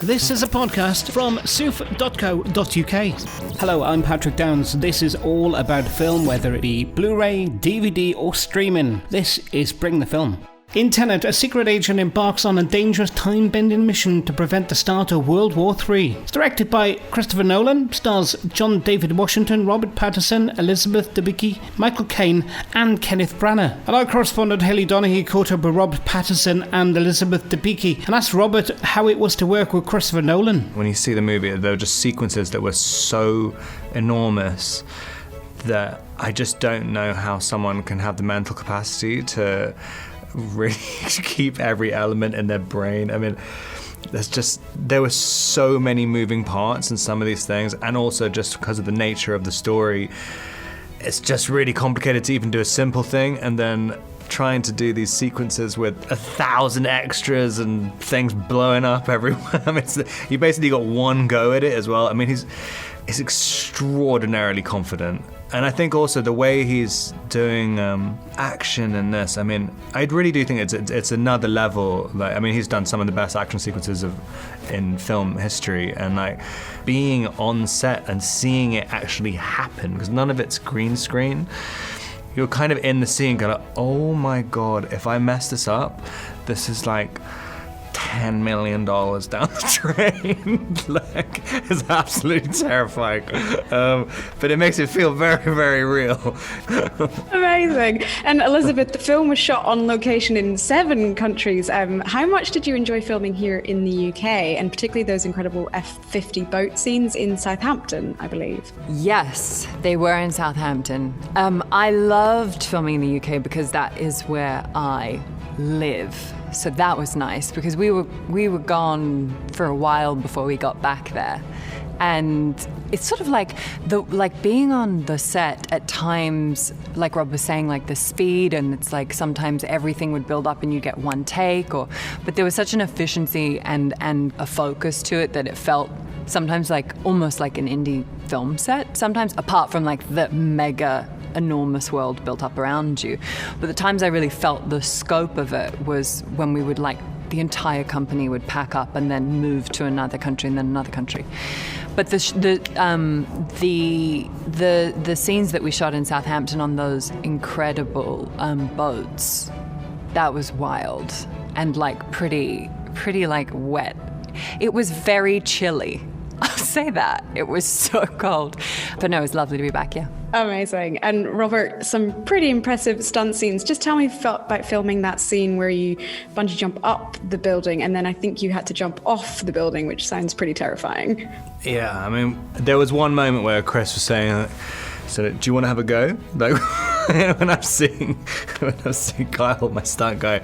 This is a podcast from soof.co.uk. Hello, I'm Patrick Downs. This is all about film, whether it be Blu-ray, DVD or streaming. This is Bring the Film. In Tenet, a secret agent embarks on a dangerous time-bending mission to prevent the start of World War III. It's directed by Christopher Nolan, stars John David Washington, Robert Pattinson, Elizabeth Debicki, Michael Caine and Kenneth Branagh. And our correspondent Haley Donaghy caught up with Robert Pattinson and Elizabeth Debicki and asked Robert how it was to work with Christopher Nolan. When you see the movie, there were just sequences that were so enormous that I just don't know how someone can have the mental capacity to really keep every element in their brain. I mean, there were so many moving parts in some of these things, and also just because of the nature of the story, it's just really complicated to even do a simple thing, and then trying to do these sequences with 1,000 extras and things blowing up everywhere. I mean, you basically got one go at it as well. I mean, he's extraordinarily confident. And I think also the way he's doing action in this, I mean, I really do think it's another level. Like, I mean, he's done some of the best action sequences in film history, and like being on set and seeing it actually happen, because none of it's green screen. You're kind of in the scene going, oh my God, if I mess this up, this is like $10 million down the drain. Like, it's absolutely terrifying. But it makes it feel very, very real. Amazing. And Elizabeth, the film was shot on location in 7 countries. How much did you enjoy filming here in the UK, and particularly those incredible F-50 boat scenes in Southampton, I believe? Yes, they were in Southampton. I loved filming in the UK because that is where I live. So that was nice, because we were gone for a while before we got back there. And it's sort of like being on the set at times, like Rob was saying, like the speed, and it's like sometimes everything would build up and you get one take, but there was such an efficiency and a focus to it that it felt sometimes like almost like an indie film set, sometimes, apart from like the mega enormous world built up around you. But the times I really felt the scope of it was when we would, like, the entire company would pack up and then move to another country and then another country. But the scenes that we shot in Southampton on those incredible boats, that was wild and like pretty like wet. It was very chilly. I'll say that. It was so cold. But no, it was lovely to be back, yeah. Amazing. And Robert, some pretty impressive stunt scenes. Just tell me about filming that scene where you bungee jump up the building, and then I think you had to jump off the building, which sounds pretty terrifying. Yeah, I mean, there was one moment where Chris was saying, so do you want to have a go? Like, when I've seen Kyle, my stunt guy,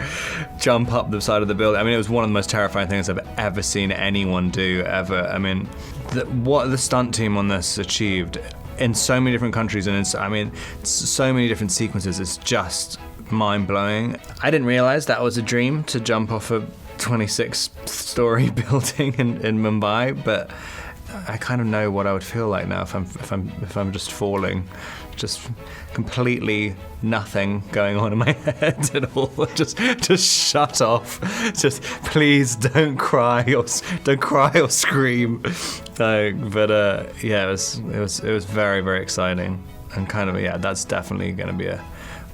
jump up the side of the building, I mean, it was one of the most terrifying things I've ever seen anyone do, ever. I mean, what the stunt team on this achieved in so many different countries, and so many different sequences, it's just mind-blowing. I didn't realize that was a dream, to jump off a 26-story building in Mumbai, but I kind of know what I would feel like now if I'm just falling, just completely nothing going on in my head at all. Just shut off. Just please don't cry or scream. Yeah, it was very, very exciting, and kind of, yeah, that's definitely going to be a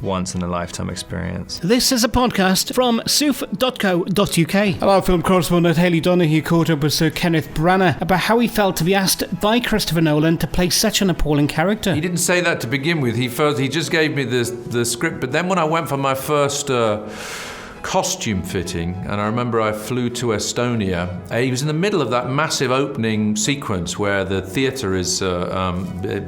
once-in-a-lifetime experience. This is a podcast from soof.co.uk. And our film correspondent Haley Donaghy caught up with Sir Kenneth Branagh about how he felt to be asked by Christopher Nolan to play such an appalling character. He didn't say that to begin with. He just gave me the script, but then when I went for my first costume fitting, and I remember I flew to Estonia. He was in the middle of that massive opening sequence where the theatre is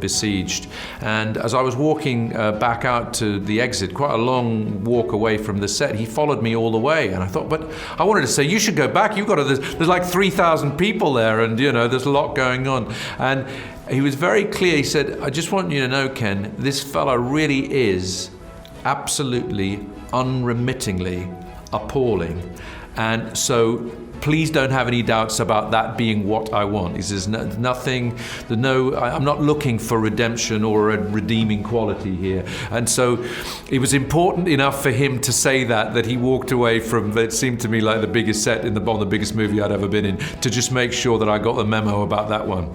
besieged, and as I was walking back out to the exit, quite a long walk away from the set, he followed me all the way, and I thought, but I wanted to say, you should go back, there's like 3,000 people there, and there's a lot going on. And he was very clear. He said, I just want you to know, Ken, this fella really is absolutely unremittingly appalling, and so please don't have any doubts about that being what I want. He says, I'm not looking for redemption or a redeeming quality here. And so it was important enough for him to say that he walked away from, it seemed to me like the biggest set on the biggest movie I'd ever been in, to just make sure that I got the memo about that one.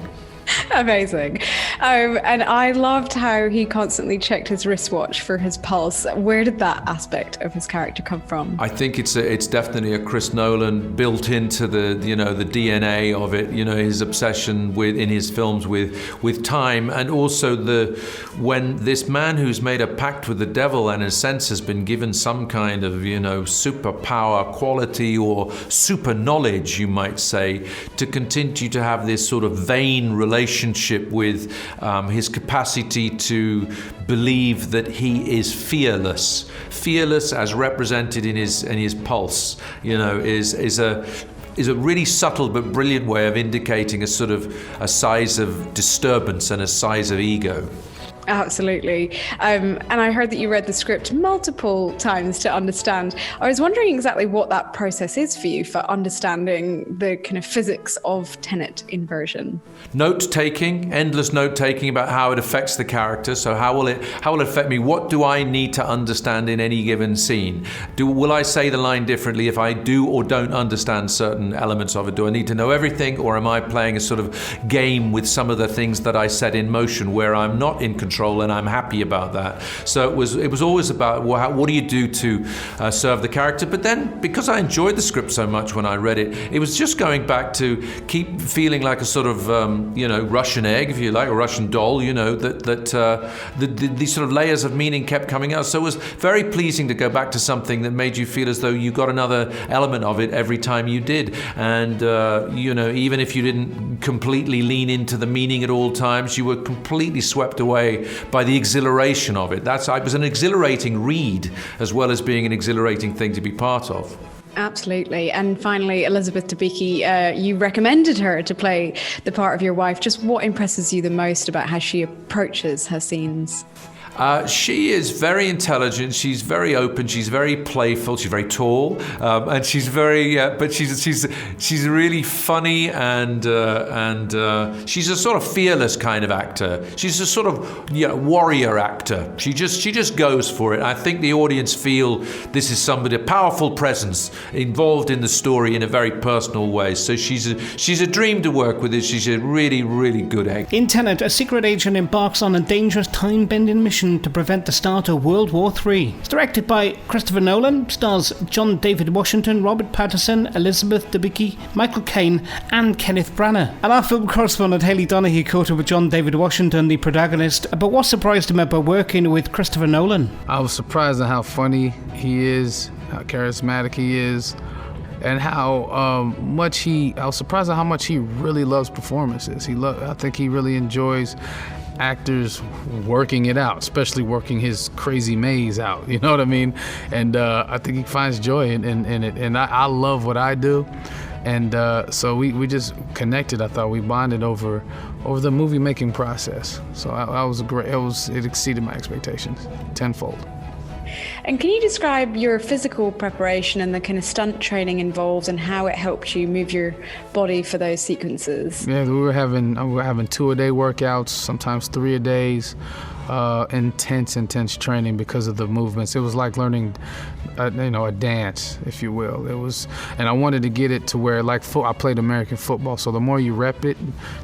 Amazing. And I loved how he constantly checked his wristwatch for his pulse. Where did that aspect of his character come from? I think it's definitely a Chris Nolan built into the DNA of it. His obsession in his films with time, and also when this man who's made a pact with the devil and in a sense has been given some kind of superpower quality or super knowledge, you might say, to continue to have this sort of vain relationship with his capacity to believe that he is fearless as represented in his pulse, is a really subtle but brilliant way of indicating a sort of a size of disturbance and a size of ego. Absolutely. And I heard that you read the script multiple times to understand. I was wondering exactly what that process is for you for understanding the kind of physics of Tenet inversion. Note-taking, endless note-taking about how it affects the character. So how will it affect me? What do I need to understand in any given scene? Will I say the line differently if I do or don't understand certain elements of it? Do I need to know everything, or am I playing a sort of game with some of the things that I set in motion where I'm not in control and I'm happy about that? So it was always about what do you do to serve the character? But then, because I enjoyed the script so much when I read it, it was just going back to keep feeling like a sort of Russian egg, if you like, a Russian doll. These sort of layers of meaning kept coming out. So it was very pleasing to go back to something that made you feel as though you got another element of it every time you did. And even if you didn't completely lean into the meaning at all times, you were completely swept away by the exhilaration of it. It was an exhilarating read as well as being an exhilarating thing to be part of. Absolutely. And finally, Elizabeth Debicki, you recommended her to play the part of your wife. Just what impresses you the most about how she approaches her scenes? She is very intelligent. She's very open. She's very playful. She's very tall, and she's very. But she's really funny, and she's a sort of fearless kind of actor. She's a sort of warrior actor. She just goes for it. I think the audience feel this is somebody, a powerful presence involved in the story in a very personal way. So she's a dream to work with. She's a really, really good actor. In Tenet, a secret agent embarks on a dangerous time-bending mission to prevent the start of World War III. It's directed by Christopher Nolan, stars John David Washington, Robert Pattinson, Elizabeth Debicki, Michael Caine and Kenneth Branagh. And our film correspondent Hayley Donaghy caught up with John David Washington, the protagonist, but what surprised him about working with Christopher Nolan? I was surprised at how funny he is, how charismatic he is, and how I was surprised at how much he really loves performances. I think he really enjoys actors working it out, especially working his crazy maze out, you know what I mean? And I think he finds joy in it, and I love what I do, and so we just connected. I thought we bonded over the movie making process. So it exceeded my expectations tenfold. And can you describe your physical preparation and the kind of stunt training involved and how it helped you move your body for those sequences? Yeah, we were having 2-a-day workouts, sometimes 3-a-days, intense training because of the movements. It was like learning, a dance, if you will. And I wanted to get it to where, I played American football, so the more you rep it,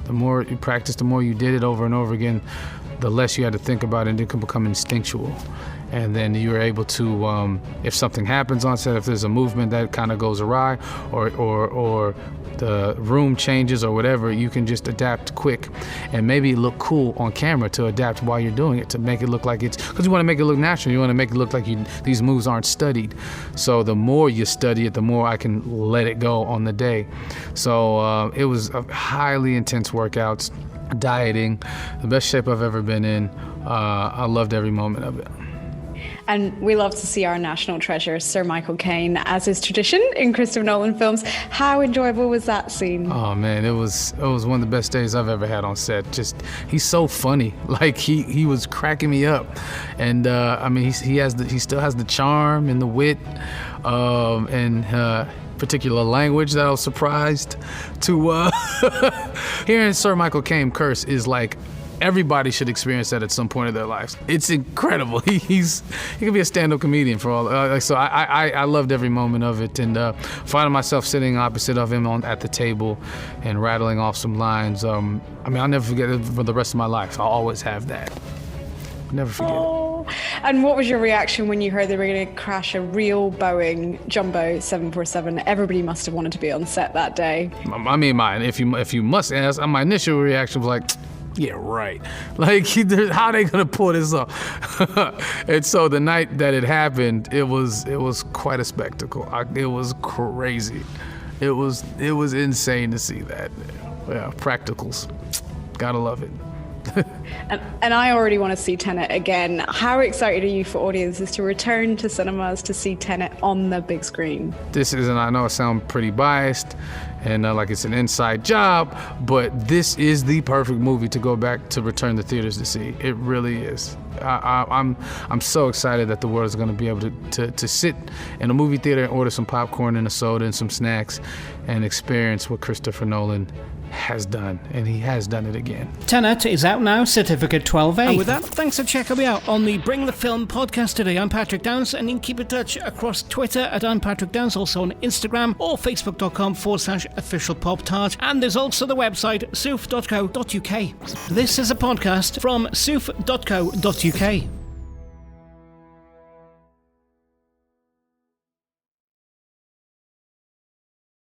the more you practice, the more you did it over and over again, the less you had to think about it, and it could become instinctual. And then you're able to, if something happens on set, if there's a movement that kind of goes awry, or the room changes or whatever, you can just adapt quick and maybe look cool on camera to adapt while you're doing it, to make it look like because you want to make it look natural. You want to make it look like these moves aren't studied. So the more you study it, the more I can let it go on the day. So it was a highly intense workouts, dieting, the best shape I've ever been in. I loved every moment of it. And we love to see our national treasure, Sir Michael Caine, as is tradition in Christopher Nolan films. How enjoyable was that scene? Oh man, it was one of the best days I've ever had on set. He's so funny. Like he was cracking me up, and he still has the charm and the wit, particular language that I was surprised to hearing Sir Michael Caine curse is like, everybody should experience that at some point in their lives. It's incredible. He can be a stand-up comedian for all. So I loved every moment of it, and finding myself sitting opposite of him at the table and rattling off some lines. I mean, I'll never forget it for the rest of my life. I'll always have that. Never forget it. And what was your reaction when you heard they were going to crash a real Boeing Jumbo 747? Everybody must have wanted to be on set that day. I mean, if you must ask, my initial reaction was like, yeah, right. Like, how are they gonna pull this off? And so the night that it happened, it was quite a spectacle. It was crazy. It was insane to see that. Yeah, practicals. Gotta love it. And I already want to see Tenet again. How excited are you for audiences to return to cinemas to see Tenet on the big screen? This is, and I know I sound pretty biased, and like it's an inside job, but this is the perfect movie to go back to return to theaters to see. It really is. I'm so excited that the world is going to be able to sit in a movie theater and order some popcorn and a soda and some snacks and experience what Christopher Nolan has done, and he has done it again. Tenet is out now, Certificate 12A. And with that, thanks for checking me out on the Bring the Film podcast today. I'm Patrick Downs, and you can keep in touch across Twitter at I'm Patrick Downs, also on Instagram or facebook.com/officialpoptart. And there's also the website soof.co.uk. This is a podcast from soof.co.uk.